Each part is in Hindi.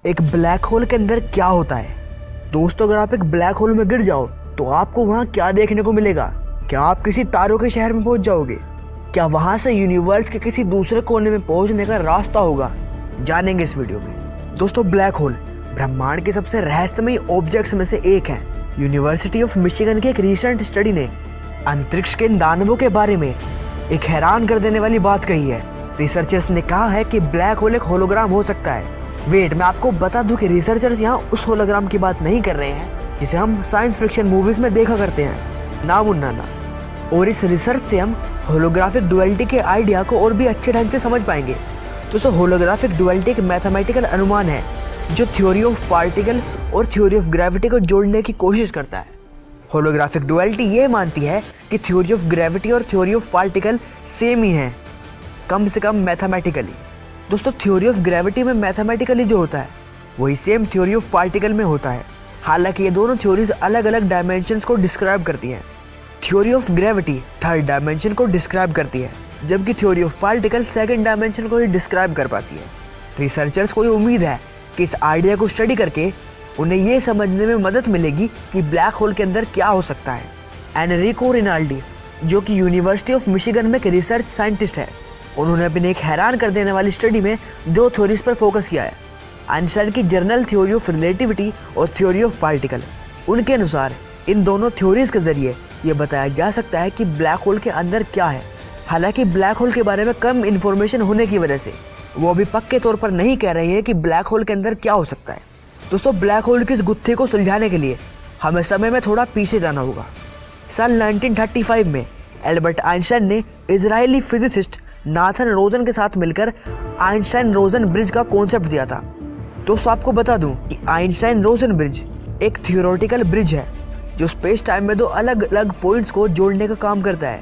एक ब्लैक होल के अंदर क्या होता है? दोस्तों, अगर आप एक ब्लैक होल में गिर जाओ तो आपको वहाँ क्या देखने को मिलेगा? क्या आप किसी तारों के शहर में पहुँच जाओगे? क्या वहाँ से यूनिवर्स के किसी दूसरे कोने में पहुँचने का रास्ता होगा? जानेंगे इस वीडियो में। दोस्तों, ब्लैक होल ब्रह्मांड के सबसे रहस्यमयी ऑब्जेक्ट्स में से एक है। यूनिवर्सिटी ऑफ मिशिगन की एक रिसेंट स्टडी ने अंतरिक्ष के दानवों के बारे में एक हैरान कर देने वाली बात कही है। रिसर्चर्स ने कहा है कि ब्लैक होल एक होलोग्राम हो सकता है। वेट, मैं आपको बता दूं कि रिसर्चर्स यहाँ उस होलोग्राम की बात नहीं कर रहे हैं जिसे हम साइंस फिक्शन मूवीज में देखा करते हैं, ना मुन्ना ना। और इस रिसर्च से हम होलोग्राफिक डुअलिटी के आइडिया को और भी अच्छे ढंग से समझ पाएंगे। तो होलोग्राफिक डुअलिटी एक मैथमेटिकल अनुमान है जो थ्योरी ऑफ पार्टिकल और थ्योरी ऑफ ग्रेविटी को जोड़ने की कोशिश करता है। होलोग्राफिक डुअलिटी ये मानती है कि थ्योरी ऑफ ग्रेविटी और थ्योरी ऑफ पार्टिकल सेम ही है, कम से कम मैथमेटिकली। दोस्तों, थ्योरी ऑफ ग्रेविटी में मैथमेटिकली जो होता है वही सेम थ्योरी ऑफ पार्टिकल में होता है। हालांकि ये दोनों थ्योरीज अलग अलग डायमेंशंस को डिस्क्राइब करती हैं। Theory of gravity third dimension को डिस्क्राइब करती है, जबकि theory of particle second dimension को ही डिस्क्राइब कर पाती है। रिसर्चर्स को ये उम्मीद है कि इस आइडिया को स्टडी करके उन्हें ये समझने में मदद मिलेगी कि ब्लैक होल के अंदर क्या हो सकता है। एनरिको रिनाल्डी, जो कि यूनिवर्सिटी ऑफ मिशिगन में एक रिसर्च साइंटिस्ट है, उन्होंने अपने एक हैरान कर देने वाली स्टडी में दो थ्योरीज पर फोकस किया है, आइंस्टाइन की जनरल थ्योरी ऑफ रिलेटिविटी और थ्योरी ऑफ पार्टिकल। उनके अनुसार इन दोनों थ्योरीज के जरिए ये बताया जा सकता है कि ब्लैक होल के अंदर क्या है। हालांकि ब्लैक होल के बारे में कम इन्फॉर्मेशन होने की वजह से वो अभी पक्के तौर पर नहीं कह रहे हैं कि ब्लैक होल के अंदर क्या हो सकता है। दोस्तों, ब्लैक होल की इस गुत्थे को सुलझाने के लिए हमें समय में थोड़ा पीछे जाना होगा। साल 1935 में एल्बर्ट आइंस्टाइन ने इजरायली फिजिसिस्ट नाथन रोजन के साथ मिलकर आइंस्टाइन रोजन ब्रिज का कॉन्सेप्ट दिया था। दोस्तों, आपको बता दूं कि आइंस्टाइन रोजन ब्रिज एक थियोरेटिकल ब्रिज है जो स्पेस टाइम में दो अलग अलग पॉइंट्स को जोड़ने का काम करता है,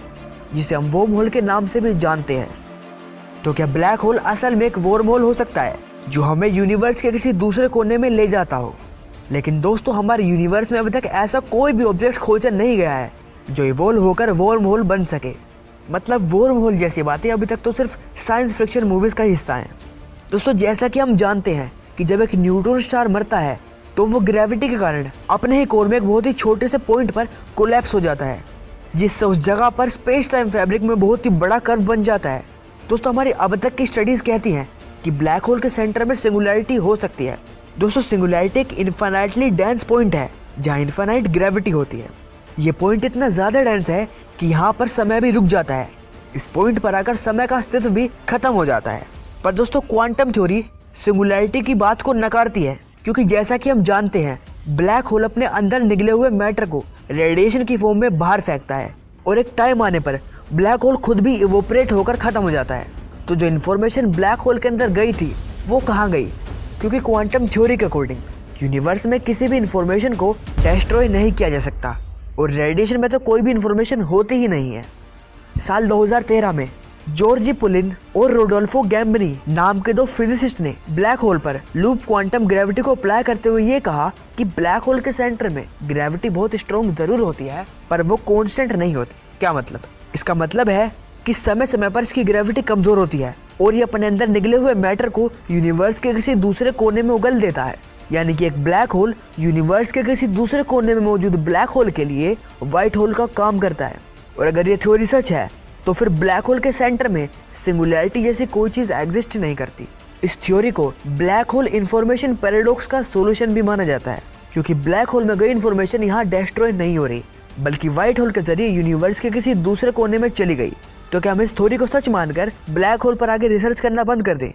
जिसे हम वर्म होल के नाम से भी जानते हैं। तो क्या ब्लैक होल असल में एक वर्म होल हो सकता है जो हमें यूनिवर्स के किसी दूसरे कोने में ले जाता हो? लेकिन दोस्तों, हमारे यूनिवर्स में अभी तक ऐसा कोई भी ऑब्जेक्ट खोजा नहीं गया है जो इवॉल्व होकर वर्म होल बन सके। मतलब वर्म होल जैसी बातें अभी तक तो सिर्फ साइंस फिक्शन मूवीज का हिस्सा हैं। दोस्तों, जैसा कि हम जानते हैं कि जब एक न्यूट्रॉन स्टार मरता है तो वो ग्रेविटी के कारण अपने ही कोर में एक बहुत ही छोटे से पॉइंट पर कोलैप्स हो जाता है, जिससे उस जगह पर स्पेस टाइम फैब्रिक में बहुत ही बड़ा कर्व बन जाता है। दोस्तों, हमारी अब तक की स्टडीज कहती हैं कि ब्लैक होल के सेंटर में सिंगुलैरिटी हो सकती है। दोस्तों, सिंगुलैरिटी एक इनफाइनाइटली डेंस पॉइंट है जहाँ इनफाइनाइट ग्रेविटी होती है। ये पॉइंट इतना ज्यादा डेंस है कि यहाँ पर समय भी रुक जाता है। इस पॉइंट पर आकर समय का अस्तित्व भी खत्म हो जाता है। पर दोस्तों, क्वांटम थ्योरी सिंगुलैरिटी की बात को नकारती है, क्योंकि जैसा कि हम जानते हैं ब्लैक होल अपने अंदर निकले हुए मैटर को रेडिएशन की फॉर्म में बाहर फेंकता है और एक टाइम आने पर ब्लैक होल खुद भी इवोपरेट होकर खत्म हो जाता है। तो जो इन्फॉर्मेशन ब्लैक होल के अंदर गई थी वो कहाँ गई? क्योंकि क्वांटम थ्योरी के अकॉर्डिंग यूनिवर्स में किसी भी इन्फॉर्मेशन को डिस्ट्रॉय नहीं किया जा सकता और रेडिएशन में तो कोई भी इन्फॉर्मेशन होती ही नहीं है। साल 2013 में जॉर्जी पुलिन और रोडोल्फो गैम्बनी नाम के दो फिजिसिस्ट ने ब्लैक होल पर लूप क्वांटम ग्रेविटी को अप्लाई करते हुए ये कहा कि ब्लैक होल के सेंटर में ग्रेविटी बहुत स्ट्रॉन्ग जरूर होती है, पर वो कांस्टेंट नहीं होती। क्या मतलब? इसका मतलब है कि समय समय पर इसकी ग्रेविटी कमजोर होती है और ये अपने अंदर निकले हुए मैटर को यूनिवर्स के किसी दूसरे कोने में उगल देता है। यानी कि एक ब्लैक होल यूनिवर्स के किसी दूसरे कोने में मौजूद ब्लैक होल के लिए व्हाइट होल का काम करता है। और अगर ये थ्योरी सच है तो फिर ब्लैक होल के सेंटर में सिंगुलैरिटी जैसी कोई चीज एग्जिस्ट नहीं करती। इस थ्योरी को ब्लैक होल इंफॉर्मेशन पैराडॉक्स का सॉल्यूशन भी माना जाता है, क्योंकि ब्लैक होल में गई इंफॉर्मेशन यहाँ डिस्ट्रॉय नहीं हो रही, बल्कि व्हाइट होल के जरिए यूनिवर्स के किसी दूसरे कोने में चली गई। तो क्या हम इस थ्योरी को सच मानकर ब्लैक होल पर आगे रिसर्च करना बंद कर दें,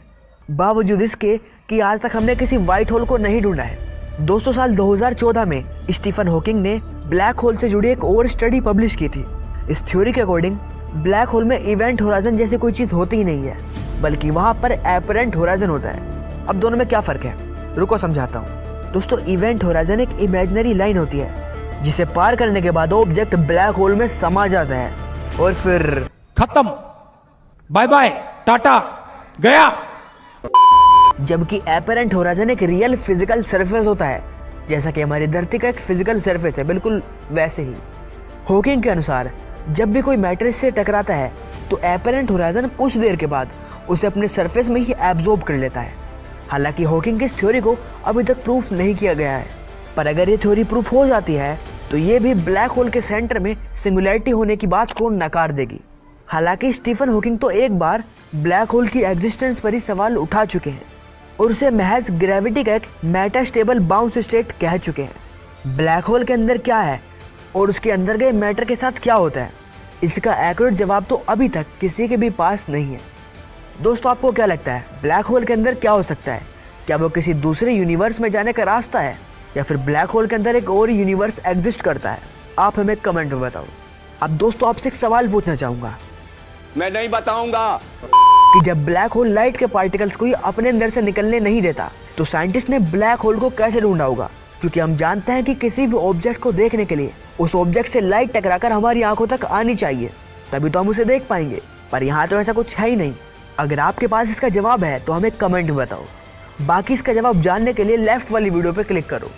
बावजूद इसके कि आज तक हमने किसी व्हाइट होल को नहीं ढूंढा है? दोस्तों, साल 2014 में स्टीफन हॉकिंग ने ब्लैक होल से जुड़ी एक और स्टडी पब्लिश की थी। इस थ्योरी के अकॉर्डिंग ब्लैक होल में इवेंट होराइजन जैसी कोई चीज होती ही नहीं है, बल्कि वहां पर एपरेंट होराइजन होता है। अब दोनों में क्या फर्क है, रुको समझाता हूँ। दोस्तों, इवेंट होराइजन एक इमेजिनरी लाइन होती है जिसे पार करने के बाद ऑब्जेक्ट ब्लैक होल में समा जाता है और फिर खत्म, बाय बाय, टाटा, गया। जबकि एपरेंट होराइजन एक रियल फिजिकल सरफेस होता है, जैसा कि हमारी धरती का एक फिजिकल सरफेस है, बिल्कुल वैसे ही। हॉकिंग के अनुसार जब भी कोई मैटर इससे टकराता है तो एपरेंट होराइजन कुछ देर के बाद उसे अपने सरफेस में ही एब्जॉर्ब कर लेता है। हालांकि हॉकिंग की इस थ्योरी को अभी तक प्रूफ नहीं किया गया है, पर अगर ये थ्योरी प्रूफ हो जाती है तो ये भी ब्लैक होल के सेंटर में सिंगुलैरिटी होने की बात को नकार देगी। हालांकि स्टीफन हॉकिंग तो एक बार ब्लैक होल की एग्जिस्टेंस पर ही सवाल उठा चुके हैं और उसे महज ग्रेविटी का एक मेटास्टेबल बाउंस स्टेट कह चुके हैं। ब्लैक होल के अंदर क्या है और उसके अंदर गए मैटर के साथ क्या होता है, इसका एक्यूरेट जवाब तो अभी तक किसी के भी पास नहीं है। दोस्तों, आपको क्या लगता है ब्लैक होल के अंदर क्या हो सकता है? क्या वो किसी दूसरे यूनिवर्स में जाने का रास्ता है या फिर ब्लैक होल के अंदर एक और यूनिवर्स एग्जिस्ट करता है? आप हमें कमेंट में बताओ। अब दोस्तों, आपसे एक सवाल पूछना चाहूँगा। मैं नहीं बताऊंगा कि जब ब्लैक होल लाइट के पार्टिकल्स को ही अपने अंदर से निकलने नहीं देता तो साइंटिस्ट ने ब्लैक होल को कैसे ढूंढा होगा? क्योंकि हम जानते हैं कि किसी भी ऑब्जेक्ट को देखने के लिए उस ऑब्जेक्ट से लाइट टकराकर हमारी आंखों तक आनी चाहिए, तभी तो हम उसे देख पाएंगे। पर यहाँ तो ऐसा कुछ है ही नहीं। अगर आपके पास इसका जवाब है तो हमें कमेंट में बताओ। बाकी इसका जवाब जानने के लिए लेफ्ट वाली वीडियो पर क्लिक करो।